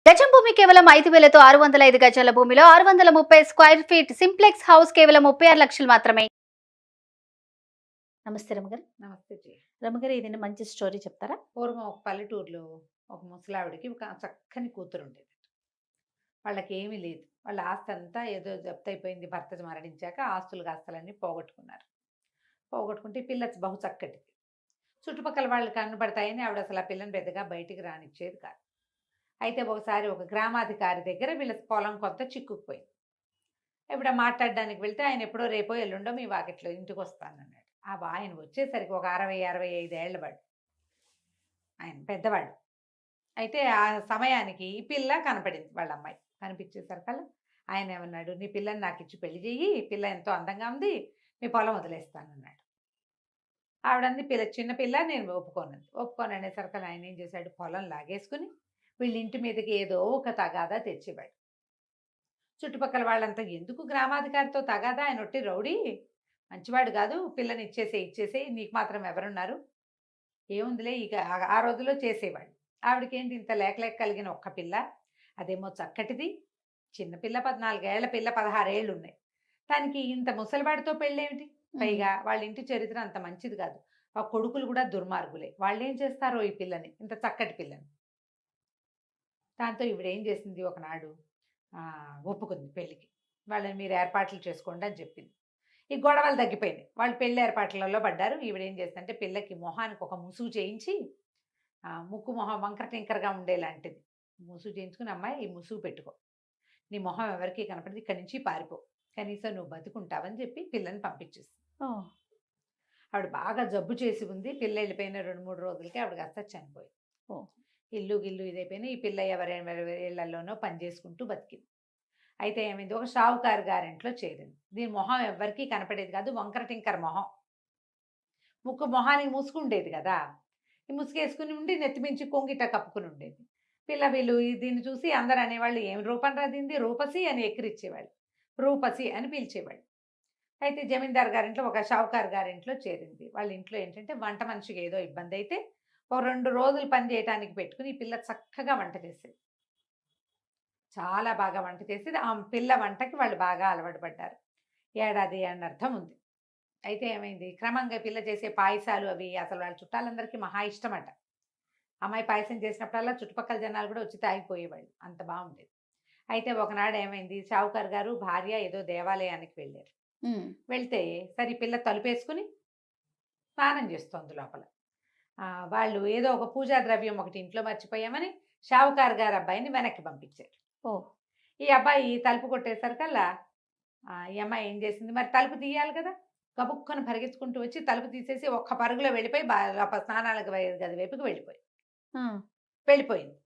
గజం భూమి కేవలం 5,000తో 605 గజాల భూమిలో 630 స్క్వేర్ ఫీట్ సింప్లెక్స్ హౌస్ కేవలం 36 లక్షలు మాత్రమే. నమస్తే రమగారు. నమస్తే జీ. రమగారు, ఏదైనా మంచి స్టోరీ చెప్తారా? పూర్వం ఒక పల్లెటూరులో ఒక ముసలావిడికి ఒక చక్కని కూతురు ఉండేది. వాళ్ళకి ఏమీ లేదు. వాళ్ళ ఆస్తి అంతా ఏదో జప్తయిపోయింది. భర్త మరణించాక ఆస్తులు ఆస్తులన్నీ పోగొట్టుకున్నారు. పోగొట్టుకుంటే పిల్ల బహు చక్కటిది. చుట్టుపక్కల వాళ్ళు కనబడతాయని ఆవిడ అసలు ఆ పిల్లని పెద్దగా బయటికి రానిచ్చేది కాదు. అయితే ఒకసారి ఒక గ్రామాధికారి దగ్గర వీళ్ళ పొలం కొంత చిక్కుకుపోయింది. ఇప్పుడు మాట్లాడడానికి వెళ్తే ఆయన ఎప్పుడో రేపో ఎల్లుండో మీ వాకిట్లో ఇంటికి వస్తానన్నాడు. ఆయన వచ్చేసరికి ఒక 60-65 ఏళ్ళ వాడు. ఆయన పెద్దవాడు. అయితే ఆ సమయానికి ఈ పిల్ల కనపడింది. వాళ్ళ అమ్మాయి కనిపించేసరికల్లా ఆయన ఏమన్నాడు, నీ పిల్లని నాకు ఇచ్చి పెళ్లి చెయ్యి, పిల్ల ఎంతో అందంగా ఉంది, మీ పొలం వదిలేస్తానన్నాడు. ఆవిడంది పిల్ల చిన్న పిల్ల, నేను ఒప్పుకోను అనేసరికల్లా ఆయన ఏం చేశాడు, పొలం లాగేసుకుని వీళ్ళ ఇంటి మీదకి ఏదో ఒక తగాదా తెచ్చేవాడు. చుట్టుపక్కల వాళ్ళంతా ఎందుకు గ్రామాధికారితో తగాదా, ఆయన ఒట్టి రౌడీ, మంచివాడు కాదు, పిల్లని ఇచ్చేసేయి, నీకు మాత్రం ఎవరున్నారు, ఏముందిలే ఇక ఆ రోజులో చేసేవాడు. ఆవిడకేంటి ఇంత లేక కలిగిన ఒక్క పిల్ల, అదేమో చక్కటిది, చిన్నపిల్ల 14 ఏళ్ల పిల్ల 16 ఏళ్ళు ఉన్నాయి. దానికి ఇంత ముసలివాడితో పెళ్ళేమిటి? పైగా వాళ్ళ ఇంటి చరిత్ర అంత మంచిది కాదు. ఆ కొడుకులు కూడా దుర్మార్గులే. వాళ్ళు ఏం చేస్తారో ఈ పిల్లని, ఇంత చక్కటి పిల్లని. దాంతో ఈవిడేం చేసింది, ఒకనాడు ఒప్పుకుంది పెళ్ళికి. వాళ్ళని మీరు ఏర్పాట్లు చేసుకోండి అని చెప్పింది. ఈ గొడవలు తగ్గిపోయినాయి. వాళ్ళు పెళ్లి ఏర్పాట్లలో పడ్డారు. ఈవిడేం చేస్తుందంటే పిల్లకి మొహానికి ఒక ముసుగు చేయించి, ముక్కు మొహం వంకర టింకరగా ఉండేలాంటిది ముసుగు చేయించుకుని, అమ్మాయి ఈ ముసుగు పెట్టుకో, నీ మొహం ఎవరికి కనపడదు, ఇక్కడి నుంచి పారిపో, కనీసం నువ్వు బతుకుంటావని చెప్పి పిల్లని పంపించేస్తుంది. ఆవిడ బాగా జబ్బు చేసి ఉంది. పిల్ల వెళ్ళిపోయిన 2-3 రోజులకి ఆవిడ కాస్త చనిపోయింది. ఇల్లు గిల్లు ఇదైపోయినా ఈ పిల్ల ఎవరెవరి ఇళ్లలోనో పని చేసుకుంటూ బతికింది. అయితే ఏమైంది, ఒక షావుకారు గారింట్లో చేరింది. దీని మొహం ఎవరికీ కనపడేది కాదు, వంకర టింకర మొహం. ముక్కు మొహానికి ముసుగుండేది కదా, ఈ ముసుగేసుకుని ఉండి నెత్తిమించి కొంగిట కప్పుకుని ఉండేది. పిల్ల వీళ్ళు దీన్ని చూసి అందరు అనేవాళ్ళు, ఏం రూపం రాదింది, రూపసి అని ఎక్కిరిచ్చేవాళ్ళు, రూపసి అని పిలిచేవాళ్ళు. అయితే జమీందార్ గారింట్లో ఒక షావుకారు గారింట్లో చేరింది. వాళ్ళ ఇంట్లో ఏంటంటే వంట మనిషికి ఏదో ఇబ్బంది అయితే ఒక 2 రోజులు పని చేయడానికి పెట్టుకుని ఈ పిల్ల చక్కగా వంట చేసేది. చాలా బాగా వంట చేసేది. ఆ పిల్ల వంటకి వాళ్ళు బాగా అలవాటు పడ్డారు. ఏడాది అర్థం ఉంది. అయితే ఏమైంది, క్రమంగా పిల్ల చేసే పాయసాలు అవి అసలు వాళ్ళ చుట్టాలందరికీ మహా ఇష్టమట. అమ్మాయి పాయసం చేసినప్పుడల్లా చుట్టుపక్కల జనాలు కూడా వచ్చి తాగిపోయేవాళ్ళు, అంత బాగుండేది. అయితే ఒకనాడు ఏమైంది, షావుకారు గారు భార్య ఏదో దేవాలయానికి వెళ్ళారు. వెళ్తే సరే పిల్ల తలుపేసుకుని స్నానం చేస్తోంది లోపల. వాళ్ళు ఏదో ఒక పూజా ద్రవ్యం ఒకటి ఇంట్లో మర్చిపోయామని షావుకారు గారు అబ్బాయిని వెనక్కి పంపించారు. ఈ అబ్బాయి తలుపు కొట్టేసరికల్లా ఈ అమ్మాయి ఏం చేసింది, మరి తలుపు తీయాలి కదా, గబుక్కను పరిగెత్తుకుంటూ వచ్చి తలుపు తీసేసి ఒక్క పరుగులో వెళ్ళిపోయి లోపల స్నానాలకు గది వైపుకి వెళ్ళిపోయింది.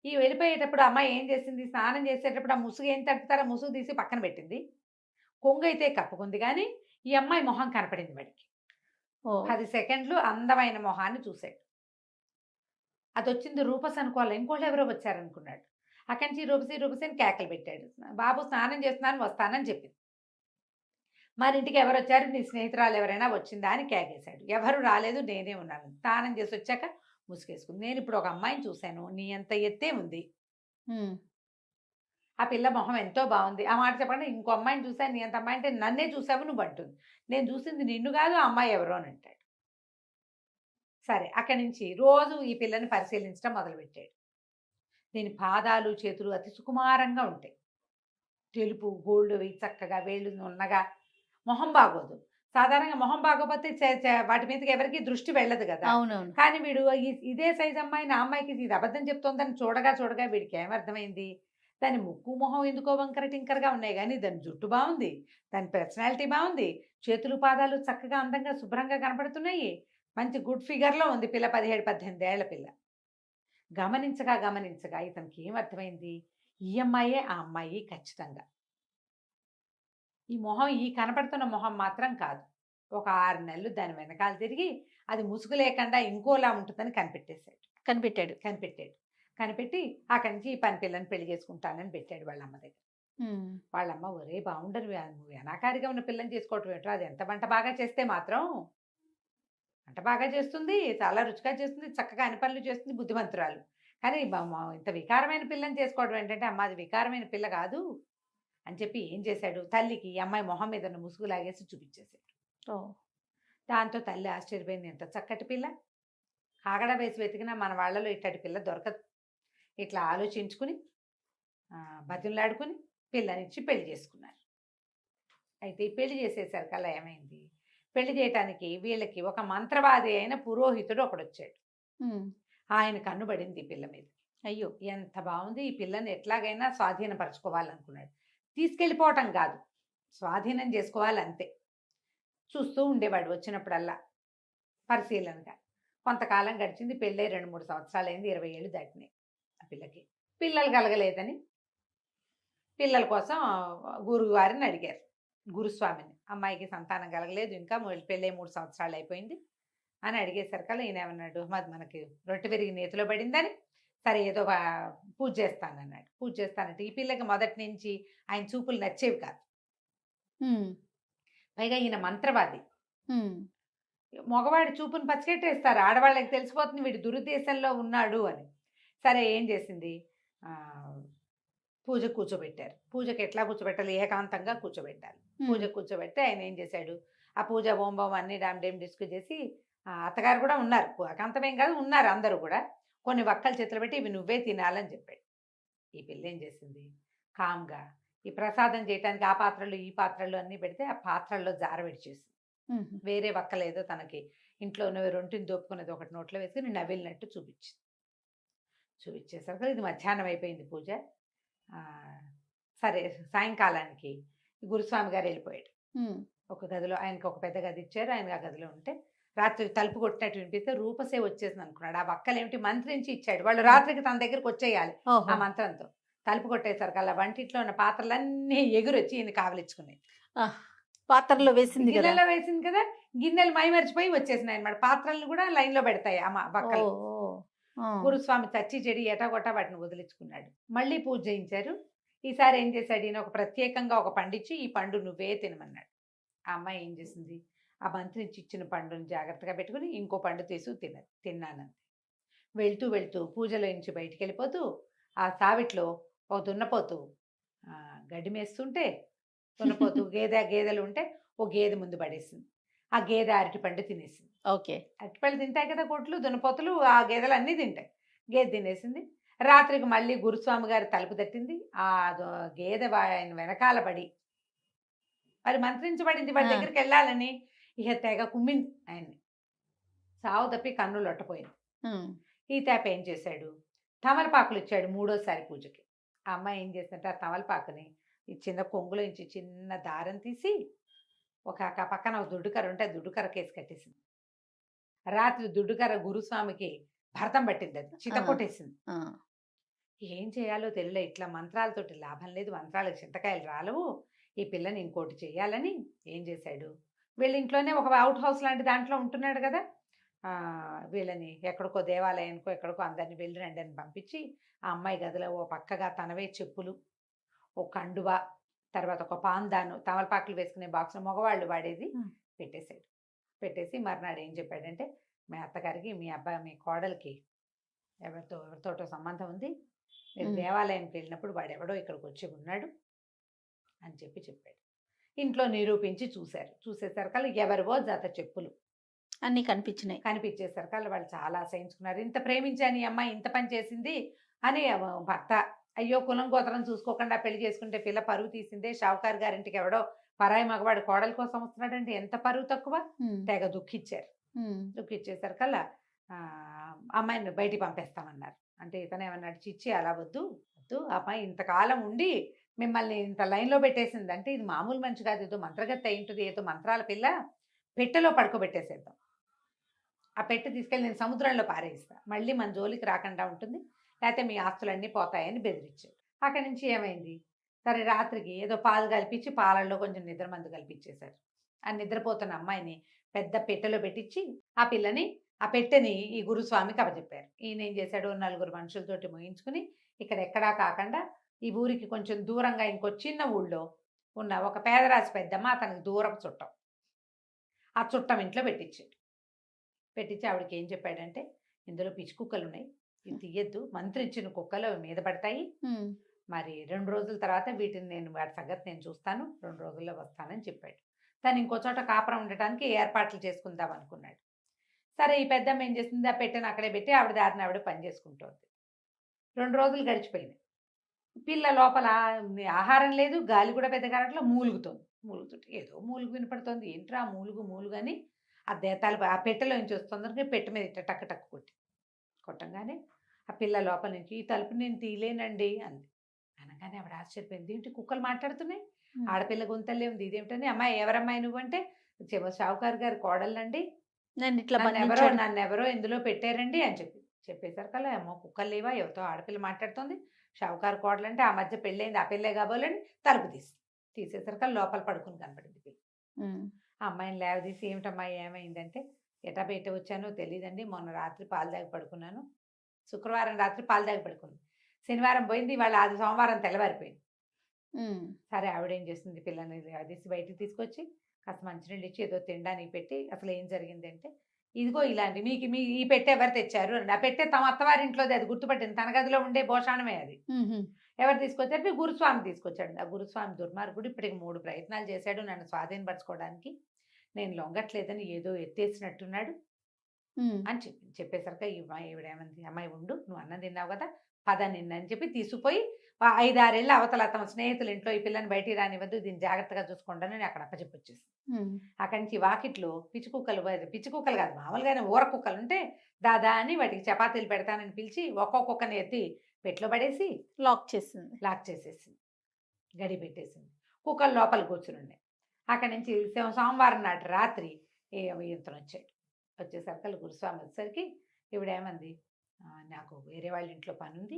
ఈ వెళ్ళిపోయేటప్పుడు అమ్మాయి ఏం చేసింది, స్నానం చేసేటప్పుడు ఆ ముసుగు ఏం తట్టుతారో ముసుగు తీసి పక్కన పెట్టింది. కొంగు అయితే కప్పుకుంది, కానీ ఈ అమ్మాయి మొహం కనపడింది వాడికి. 10 సెకండ్లు అందమైన మొహాన్ని చూశాడు. అది వచ్చింది రూపస్ అనుకోవాలి, ఇంకోళ్ళు ఎవరో వచ్చారనుకున్నాడు. అక్కడి నుంచి రూపసి అని కేకలు పెట్టాడు. బాబు స్నానం చేస్తున్నాను వస్తానని చెప్పింది. మరి ఇంటికి ఎవరు వచ్చారు, నీ స్నేహితురాలు ఎవరైనా వచ్చిందా అని కేకేశాడు. ఎవరు రాలేదు, నేనే ఉన్నాను. స్నానం చేసి వచ్చాక ముసుగేసుకుంది. నేను ఇప్పుడు ఒక అమ్మాయిని చూశాను, నీ అంత ఎత్తే ఉంది, ఆ పిల్ల మొహం ఎంతో బాగుంది. ఆ మాట చెప్పండి, ఇంకో అమ్మాయిని చూశాను, నీ అంత అమ్మాయి అంటే నన్నే చూసావు నువ్వు అంటుంది. నేను చూసింది నిన్ను కాదు, ఆ అమ్మాయి ఎవరో అని అంటాడు. సరే, అక్కడి నుంచి రోజు ఈ పిల్లని పరిశీలించడం మొదలుపెట్టాడు. దీని పాదాలు చేతులు అతి సుకుమారంగా ఉంటాయి, తెలుపు గోల్డ్ అవి చక్కగా వేళ్ళు ఉన్నగా. మొహం బాగోదు. సాధారణంగా మొహం బాగోపోతే వాటి మీదకి ఎవరికి దృష్టి వెళ్ళదు కదా. కానీ వీడు ఇదే సైజ్ అమ్మాయి, నా అమ్మాయికి ఇది అబద్ధం చెప్తోందని చూడగా వీడికి ఏమర్థమైంది, దాని ముక్కు మొహం ఎందుకో వంకర టింకరగా ఉన్నాయి, కానీ దాని జుట్టు బాగుంది, దాని పర్సనాలిటీ బాగుంది, చేతులు పాదాలు చక్కగా అందంగా శుభ్రంగా కనపడుతున్నాయి, మంచి గుడ్ ఫిగర్లో ఉంది పిల్ల. 17-18 ఏళ్ల పిల్ల. గమనించగా ఇతనికి ఏమర్థమైంది, ఈ అమ్మాయే ఆ అమ్మాయి ఖచ్చితంగా. ఈ మొహం, ఈ కనపడుతున్న మొహం మాత్రం కాదు. ఒక 6 నెలలు దాని వెనకాల తిరిగి అది ముసుగు లేకుండా ఇంకోలా ఉంటుందని కనిపెట్టి అక్కడి నుంచి ఈ పని పిల్లని పెళ్లి చేసుకుంటానని పెట్టాడు వాళ్ళ అమ్మ దగ్గర. వాళ్ళమ్మ, ఒరే బాగుండరు, నువ్వు అనాకారిగా ఉన్న పిల్లని చేసుకోవటం ఏంటో, అది ఎంత వంట బాగా చేస్తే మాత్రం, వంట బాగా చేస్తుంది, చాలా రుచిగా చేస్తుంది, చక్కగా అన్ని పనులు చేస్తుంది, బుద్ధిమంతురాలు, కానీ ఇంత వికారమైన పిల్లని చేసుకోవడం ఏంటంటే, అమ్మ అది వికారమైన పిల్ల కాదు అని చెప్పి ఏం చేశాడు, తల్లికి ఈ అమ్మాయి మొహం మీద ఉన్న ముసుగు లాగేసి చూపించేశాడు. ఓహ్! దాంతో తల్లి ఆశ్చర్యపోయింది. ఎంత చక్కటి పిల్ల, కాగడా వేసి వెతికినా మన వాళ్ళలో ఇట్టటి పిల్ల దొరకదు. ఇట్లా ఆలోచించుకుని బతిమలాడుకుని పిల్లనిచ్చి పెళ్లి చేసుకున్నారు. అయితే ఈ పెళ్లి చేసేసరికల్లా ఏమైంది, పెళ్లి చేయటానికి వీళ్ళకి ఒక మంత్రవాది అయిన పురోహితుడు ఒకడొచ్చాడు. హ్మ్. ఆయన కన్నుబడింది ఈ పిల్ల మీద. అయ్యో! ఎంత బాగుంది, ఈ పిల్లని ఎట్లాగైనా స్వాధీనపరచుకోవాలనుకున్నాడు. తీసుకెళ్ళిపోవటం కాదు, స్వాధీనం చేసుకోవాలంతే. చూస్తూ ఉండేవాడు వచ్చినప్పుడల్లా పరిశీలనగా. కొంతకాలం గడిచింది, పెళ్ళై 2, 3 సంవత్సరాలైంది, 20 ఏళ్ళు దాటినాయి ఆ పిల్లకి. పిల్లలు కలగలేదని పిల్లల కోసం గురువుగారిని అడిగారు, గురుస్వామిని. అమ్మాయికి సంతానం కలగలేదు, ఇంకా పెళ్ళై 3 సంవత్సరాలు అయిపోయింది అని అడిగేసరికల్లా ఈయన ఏమన్నాడు, మాది మనకి రొట్టె విరిగి నేతిలో పడిందని, సరే ఏదో పూజ చేస్తానన్నాడు. పూజ చేస్తానంటే ఈ పిల్లకి మొదటి నుంచి ఆయన చూపులు నచ్చేవి కాదు. హ్మ్. పైగా ఈయన మంత్రవాది. హ్మ్. మగవాడి చూపుని పసిగట్టేస్తారు, ఆడవాళ్ళకి తెలిసిపోతుంది వీడు దురుద్దేశంలో ఉన్నాడు అని. సరే ఏం చేసింది, పూజకు కూర్చోబెట్టారు. పూజకి ఎట్లా కూర్చోబెట్టాలి, ఏకాంతంగా కూర్చోబెట్టాలి. హ్మ్. పూజకు కూర్చోబెడితే ఆయన ఏం చేశాడు, ఆ పూజ ఓం బోం అన్ని డామ్ డేమ్ డిస్కస్ చేసి, అత్తగారు కూడా ఉన్నారు, ఏకాంతమేం కాదు, ఉన్నారు అందరూ కూడా. కొన్ని వక్కలు చేతులు పెట్టి ఇవి నువ్వే తినాలని చెప్పాడు. ఈ పిల్ల ఏం చేసింది, కామ్గా ఈ ప్రసాదం చేయటానికి ఆ పాత్రలు ఈ పాత్రలు అన్నీ పెడితే ఆ పాత్రల్లో జార విడిచేసింది. హుహు. వేరే వక్కలేదో తనకి ఇంట్లో ఉన్నవి రొంటిని దోపుకున్నది ఒకటి నోట్లో వేసుకుని నవిలినట్టు చూపించింది. చూపించేసరికి ఇది మధ్యాహ్నం అయిపోయింది పూజ. ఆ, సరే సాయంకాలానికి గురుస్వామి గారు వెళ్ళిపోయాడు. హ్మ్. ఒక గదిలో ఆయనకి ఒక పెద్ద గది ఇచ్చారు, ఆయన ఆ గదిలో ఉంటే రాత్రి తలుపు కొట్టినట్టు వినిపిస్తే రూపసే వచ్చేసింది అనుకున్నాడు. ఆ వక్కలేమిటి మంత్రించి ఇచ్చాడు, వాళ్ళు రాత్రికి తన దగ్గరికి వచ్చేయాలి ఆ ఓహో! మంత్రంతో. తలుపు కొట్టేసరికి అలా వంటిట్లో ఉన్న పాత్రలన్నీ ఎగురొచ్చి ఈయన కావలిచ్చుకున్నాయి. ఆహ్! పాత్రలో వేసింది గదా! గిన్నెలో వేసింది కదా, గిన్నెలు మైమరిచిపోయి వచ్చేసినాయి అనమాట. పాత్రలను కూడా లైన్లో పెడతాయి వక్కలు. ఓహ్! ఓహ్! ఆ! గురుస్వామి చచ్చి చెడి ఎటాగొట్టా వాటిని వదిలించుకున్నాడు. మళ్ళీ పూజ చేయించారు. ఈసారి ఏం చేశాడు ఈయన, ఒక ప్రత్యేకంగా ఒక పండిచ్చి ఈ పండు నువ్వే తినమన్నాడు. ఆ అమ్మాయి ఏం చేసింది, ఆ మంత్రించి ఇచ్చిన పండుని జాగ్రత్తగా పెట్టుకుని ఇంకో పండు తీసు తిన్నానంది. వెళ్తూ వెళ్తూ పూజలో నుంచి బయటికి వెళ్ళిపోతూ ఆ సావిట్లో ఒక దున్నపోతు గడ్డి మేస్తుంటే, దున్నపోతు గేదెలు ఉంటే ఓ గేదె ముందు పడేసింది. ఆ గేదె అరటిపండు తినేసింది. ఓకే. అరటిపళ్ళు తింటాయి కదా కొట్లు, దున్నపోతులు, ఆ గేదెలు అన్నీ తింటాయి. గేదె తినేసింది. రాత్రికి మళ్ళీ గురుస్వామి గారి తలుపు తట్టింది. ఆ గేదె ఆయన వెనకాల పడి మరి మంత్రించబడింది, వాడి ఆ! దగ్గరికి వెళ్ళాలని ఇక తెగ కుమ్మింది ఆయన్ని. సావు తప్పి కన్ను లొట్టపోయింది. హ్మ్. ఈ తేప ఏం చేశాడు, తమలపాకులు ఇచ్చాడు మూడోసారి పూజకి. ఆ అమ్మాయి ఏం చేసిందంటే ఆ తమలపాకుని ఈ చిన్న కొంగులో నుంచి చిన్న దారం తీసి పక్కన ఒక దుడ్డుకర్ర ఉంటే ఆ దుడ్డుకర్ర కేసి కట్టేసింది. రాత్రి దుడ్డుకర్ర గురుస్వామికి భరతం పట్టింది, అది చిత ఆ! కొట్టేసింది. ఆ! ఏం చేయాలో తెలియలే, ఇట్లా మంత్రాలతోటి లాభం లేదు, మంత్రాలకు చింతకాయలు రాలవు, ఈ పిల్లని ఇంకోటి చేయాలని ఏం చేశాడు, వీళ్ళ ఇంట్లోనే ఒక అవుట్ హౌస్ లాంటి దాంట్లో ఉంటున్నాడు కదా, వీళ్ళని ఎక్కడికో దేవాలయానికో ఎక్కడికో అందరిని వెళ్ళి రండి అని పంపించి ఆ అమ్మాయి గదిలో ఓ పక్కగా తనవే చెప్పులు, ఓ కండువ, తర్వాత ఒక పాందాను, తమలపాకులు వేసుకునే బాక్స్ మగవాళ్ళు వాడేది హ్మ్. పెట్టేశాడు. పెట్టేసి మర్నాడు ఏం చెప్పాడంటే, మీ అత్తగారికి మీ అబ్బాయి మీ కోడలికి ఎవరితోటో సంబంధం ఉంది, మీరు హ్మ్. దేవాలయానికి వెళ్ళినప్పుడు వాడెవడో ఇక్కడికి వచ్చి ఉన్నాడు అని చెప్పాడు. ఇంట్లో నిరూపించి చూశారు. చూసేసరికల్లా ఎవరివో జత చెప్పులు అన్నీ కనిపించినాయి. కనిపించేసరికల్లా వాళ్ళు చాలా అసహించుకున్నారు. ఇంత ప్రేమించాను ఈ అమ్మాయి ఇంత పని చేసింది అని భర్త, అయ్యో కులం గోత్రం చూసుకోకుండా పెళ్లి చేసుకుంటే పిల్ల పరువు తీసిందే, షావుకారు గారింటికి ఎవడో పరాయి మగవాడు కోడల కోసం వస్తున్నాడంటే ఎంత పరువు తక్కువ. హ్మ్. తెగ దుఃఖిచ్చారు. హ్మ్. దుఃఖిచ్చేసరికల్లా అమ్మాయిని బయటికి పంపేస్తామన్నారు. అంటే ఇతను ఏమన్నాడు, చిచ్చి అలా వద్దు వద్దు, ఆ అమ్మాయి ఇంతకాలం ఉండి మిమ్మల్ని ఇంత లైన్లో పెట్టేసింది అంటే ఇది మామూలు మనిషి కాదు, ఏదో మంత్రగత్తె అయి ఉంటుంది, ఏదో మంత్రాల పిల్ల, పెట్టెలో పడుకోబెట్టేసేద్దాం, ఆ పెట్టె తీసుకెళ్ళి నేను సముద్రంలో పారేయిస్తా, మళ్ళీ మన జోలికి రాకుండా ఉంటుంది, లేకపోతే మీ ఆస్తులన్నీ పోతాయని బెదిరించాడు. అక్కడి నుంచి ఏమైంది, సరే రాత్రికి ఏదో పాలు కల్పించి పాలల్లో కొంచెం నిద్రమందు కల్పించేశారు. ఆ నిద్రపోతున్న అమ్మాయిని పెద్ద పెట్టెలో పెట్టించి ఆ పిల్లని ఆ పెట్టెని ఈ గురుస్వామికి అప్పచెప్పారు. ఈయన ఏం చేశాడు, 4 మనుషులతోటి మోయించుకుని ఇక్కడ ఎక్కడా కాకుండా ఈ ఊరికి కొంచెం దూరంగా ఇంకో చిన్న ఊళ్ళో ఉన్న ఒక పేదరాశి పెద్దమ్మ అతనికి దూరపు చుట్టం, ఆ చుట్టం ఇంట్లో పెట్టించాడు. పెట్టించి ఆవిడకి ఏం చెప్పాడంటే, ఇందులో పిచ్చి కుక్కలు ఉన్నాయి, ఇది తీయద్దు, మంత్రించిన కుక్కలు అవి మీద పడతాయి. మరి 2 రోజుల తర్వాత వీటిని నేను వాటి సంగతి నేను చూస్తాను. 2 రోజుల్లో వస్తానని చెప్పాడు. తను ఇంకో చోట కాపురం ఉండటానికి ఏర్పాట్లు చేసుకుందాం అనుకున్నాడు. సరే ఈ పెద్దమ్మ ఏం చేసింది, ఆ పెట్టెను అక్కడే పెట్టి ఆవిడ దారిన ఆవిడ పని చేసుకుంటోంది. 2 రోజులు గడిచిపోయినాయి. పిల్ల లోపల ఆహారం లేదు, గాలి కూడా పెద్దగా రావట్లే, మూలుగుతోంది. మూలుగుతుంటే ఏదో మూలుగు వినపడుతోంది. ఏంట్రా మూలుగు మూలుగు అని ఆ తలుపు ఆ పెట్టెలో నుంచి వస్తుందనుకుని పెట్టె మీద ఇట్ట టక్ టక్ కొట్టంగానే ఆ పిల్ల లోపల నుంచి "ఈ తలుపు నేను తీయలేనండి" అంది. అనగానే ఆవిడ ఆశ్చర్యపోయింది. ఏంటి కుక్కలు మాట్లాడుతున్నాయి, ఆడపిల్ల గొంతల్లే ఉంది, ఇదేమిటని. "అమ్మాయి ఎవరమ్మాయి నువ్వంటే" "షావుకారు గారి కోడలండి, నన్ను ఇట్లా నన్నెవరో ఇందులో పెట్టారండి" అని చెప్పేసరికల్లా అమ్మో కుక్కలు లేవా, ఎవరితో ఆడపిల్ల మాట్లాడుతోంది, షావుకారు కోడలంటే ఆ మధ్య పెళ్ళైంది, ఆ పెళ్ళే కాబోలని తలుపు తీసేసరికల్లా లోపల పడుకుని కనపడింది పిల్ల. ఆ అమ్మాయిని లేవదీసి "ఏమిటమ్మాయి ఏమైందంటే" "ఎటా బయట వచ్చానో తెలియదండి, మొన్న రాత్రి పాలు తాగి పడుకున్నాను, శుక్రవారం రాత్రి పాలు తాగి పడుకుంది, శనివారం పోయింది, ఇవాళ అది సోమవారం తెల్లవారిపోయింది." సరే ఆవిడేం చేస్తుంది, పిల్లని లేవదీసి బయటికి తీసుకొచ్చి కాస్త మంచినీళ్ళు ఇచ్చి ఏదో తినడానికి పెట్టి "అసలు ఏం జరిగిందంటే ఇదిగో ఇలాంటి మీ ఈ పెట్టె ఎవరు తెచ్చారు" అని. ఆ పెట్టె తమ అత్తవారింట్లోది, అది గుర్తుపట్టింది, తన గదిలో ఉండే భోషాణమే అది. ఎవరు తీసుకొచ్చారు, మీ గురుస్వామి తీసుకొచ్చాడు. ఆ గురుస్వామి దుర్మార్గుడు ఇప్పటికి 3 ప్రయత్నాలు చేశాడు నన్ను స్వాధీనపరచుకోవడానికి, నేను లొంగట్లేదని ఏదో ఎత్తేసినట్టున్నాడు అని చెప్పేసరికి ఈవిడేమంది, "అమ్మాయి ఉండు, నువ్వు అన్నం తిన్నావు కదా, పద నిన్నని" చెప్పి తీసుకుపోయి 5-6 ఏళ్ళ అవతల తమ స్నేహితుల ఇంట్లో ఈ పిల్లని బయటికి రానివ్వద్దు, దీన్ని జాగ్రత్తగా చూసుకుంటాను అని అక్కడ అప్పచెప్పొచ్చేసి అక్కడి నుంచి వాకిట్లో పిచ్చి కుక్కలు కాదు, మామూలుగానే ఊర కుక్కలు ఉంటే దాదా అని వాటికి చపాతీలు పెడతానని పిలిచి ఒక్కొక్కని ఎత్తి పెట్లో పడేసి లాక్ చేసేసింది, గడి పెట్టేసింది. కుక్కలు లోపల కూర్చుని ఉన్నాయి. అక్కడి నుంచి సోమవారం నాటి రాత్రి ఇతను వచ్చేసరికి గురుస్వామి వచ్చేసరికి ఈవిడేమంది, "నాకు వేరే వాళ్ళ ఇంట్లో పని ఉంది,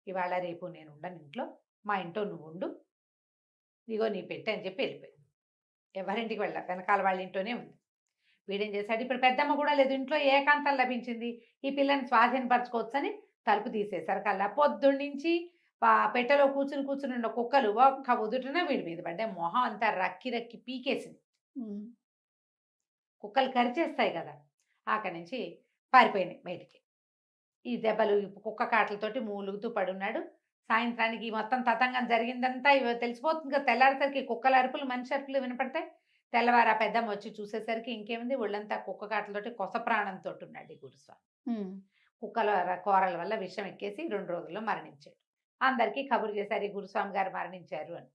ఇవాళ రేపు నేను ఉండను ఇంట్లో, మా ఇంట్లో నువ్వు ఉండు, ఇగో నీ పెట్టే" అని చెప్పి వెళ్ళిపోయింది. ఎవరింటికి వెనకాల వాళ్ళ ఇంట్లోనే ఉంది. వీడేం చేశాడు, ఇప్పుడు పెద్దమ్మ కూడా లేదు ఇంట్లో, ఏకాంతం లభించింది, ఈ పిల్లని స్వాధీనపరచుకోవచ్చని తలుపు తీసేసరికల్లా పొద్దున్నుంచి పెట్టెలో కూర్చుని ఉన్న కుక్కలు ఒక్క ఉదుటన వీడి మీద పడ్డాయి. మొహం అంతా రక్కి పీకేసింది. కుక్కలు కరిచేస్తాయి కదా, అక్కడి నుంచి పారిపోయినాయి బయటికి. ఈ దెబ్బలు కుక్క కాటలతోటి మూలుగుతూ పడున్నాడు. సాయంత్రానికి మొత్తం తతంగం జరిగిందంతా తెలిసిపోతుంది కదా. తెల్లారేసరికి కుక్కల అరుపులు, మనిషి అరుపులు వినపడతాయి. తెల్లవారు ఆ పెద్దమ్మ వచ్చి చూసేసరికి ఇంకేముంది, ఒళ్ళంతా కుక్క కాటలతోటి కొస ప్రాణంతో ఉన్నాడు ఈ గురుస్వామి. కుక్కల కోరల వల్ల విషం ఎక్కేసి 2 రోజుల్లో మరణించాడు. అందరికీ కబురు చేశారు, ఈ గురుస్వామి గారు మరణించారు అని.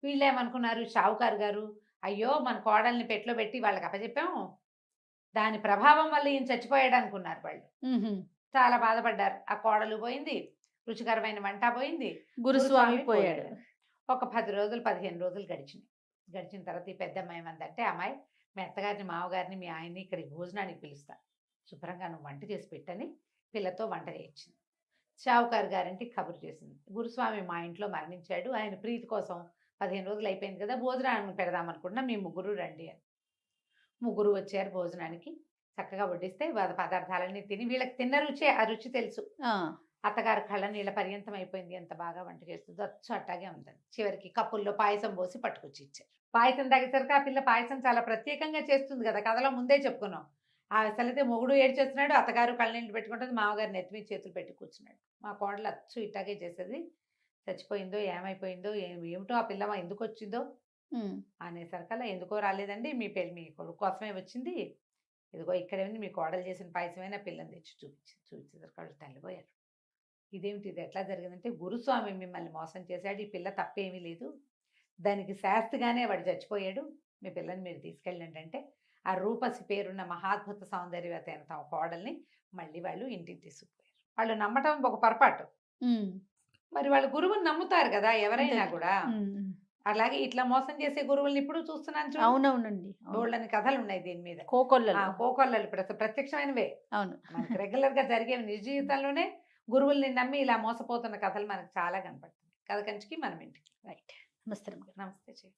వీళ్ళేమనుకున్నారు, షావుకారు గారు అయ్యో మన కోడల్ని పెట్లో పెట్టి వాళ్ళకి అప్పచెప్పాము, దాని ప్రభావం వల్ల ఈయన చచ్చిపోయాడు అనుకున్నారు వాళ్ళు. చాలా బాధపడ్డారు. ఆ కోడలు పోయింది, రుచికరమైన వంట పోయింది, గురుస్వామి పోయాడు. ఒక 10 రోజులు 15 రోజులు గడిచిన తర్వాత ఈ పెద్దమ్మ ఏమందంటే, "అమ్మాయి మీ అత్తగారిని మామగారిని మీ ఆయన్ని ఇక్కడికి భోజనానికి పిలుస్తా, శుభ్రంగా నువ్వు వంట చేసి పెట్టని" పిల్లతో వంట చేయించింది. షావుకారు గారింటికి కబురు చేసింది, "గురుస్వామి మా ఇంట్లో మరణించాడు, ఆయన ప్రీతి కోసం 15 రోజులు అయిపోయింది కదా, భోజనాన్ని పెడదాం అనుకుంటున్నా, మీ ముగ్గురు రండి" అని. ముగ్గురు వచ్చారు భోజనానికి. చక్కగా వడ్డిస్తే పదార్థాలన్నీ తిని, వీళ్ళకి తిన్న రుచే ఆ రుచి తెలుసు. అత్తగారు కళ్ళ నీళ్ళ పర్యంతం అయిపోయింది, ఎంత బాగా వంట చేస్తుందో, అచ్చు అట్టాగే ఉందని. చివరికి కప్పుల్లో పాయసం పోసి పట్టుకొచ్చి ఇచ్చారు. పాయసం తాగేసరికి ఆ పిల్ల పాయసం చాలా ప్రత్యేకంగా చేస్తుంది కదా, కథలో ముందే చెప్పుకున్నాం. అసలైతే మొగుడు ఏడ్చేస్తున్నాడు, అత్తగారు కళ్ళనీళ్ళు పెట్టుకుంటుంది, మామగారు నెత్తి మీద చేతులు పెట్టి కూర్చున్నాడు. మా కోడలు అచ్చు ఇట్టాగే చేసేది, చచ్చిపోయిందో ఏమైపోయిందో ఏమిటో ఆ పిల్ల ఎందుకు వచ్చిందో అనేసరికల్లా, "ఎందుకో రాలేదండి, మీ కొడుకు కోసమే వచ్చింది, ఇదిగో ఇక్కడే ఉంది, మీ కోడలు చేసిన పాయసమైనా పిల్లని తెచ్చి చూపించేసరికి వాళ్ళు తల్లిపోయారు. ఇదేమిటి, ఇది ఎట్లా జరిగిందంటే, గురుస్వామి మిమ్మల్ని మోసం చేశాడు, ఈ పిల్ల తప్పేమీ లేదు, దానికి శాస్తిగానే వాడు చచ్చిపోయాడు, మీ పిల్లని మీరు తీసుకెళ్ళండి" అంటే ఆ రూపసి పేరున్న మహాద్భుత సౌందర్యవతి అయిన తమ కోడల్ని మళ్ళీ వాళ్ళు ఇంటికి తీసుకుపోయారు. వాళ్ళు నమ్మటం ఒక పొరపాటు, మరి వాళ్ళు గురువుని నమ్ముతారు కదా ఎవరైనా కూడా. అలాగే ఇట్లా మోసం చేసే గురువుల్ని ఇప్పుడు చూస్తున్నాను. అవునవునండి, బోళ్ళని కథలు ఉన్నాయి దీని మీద. కోకొల్లలు ఇప్పుడు ప్రత్యక్షమైనవే. అవును, మనకి రెగ్యులర్ గా జరిగేవి. నిజ జీవితంలోనే గురువుల్ని నమ్మి ఇలా మోసపోతున్న కథలు మనకు చాలా కనపడుతుంది. కథ కంచికి మనం ఇంటికి. రైట్. నమస్తే. నమస్తే.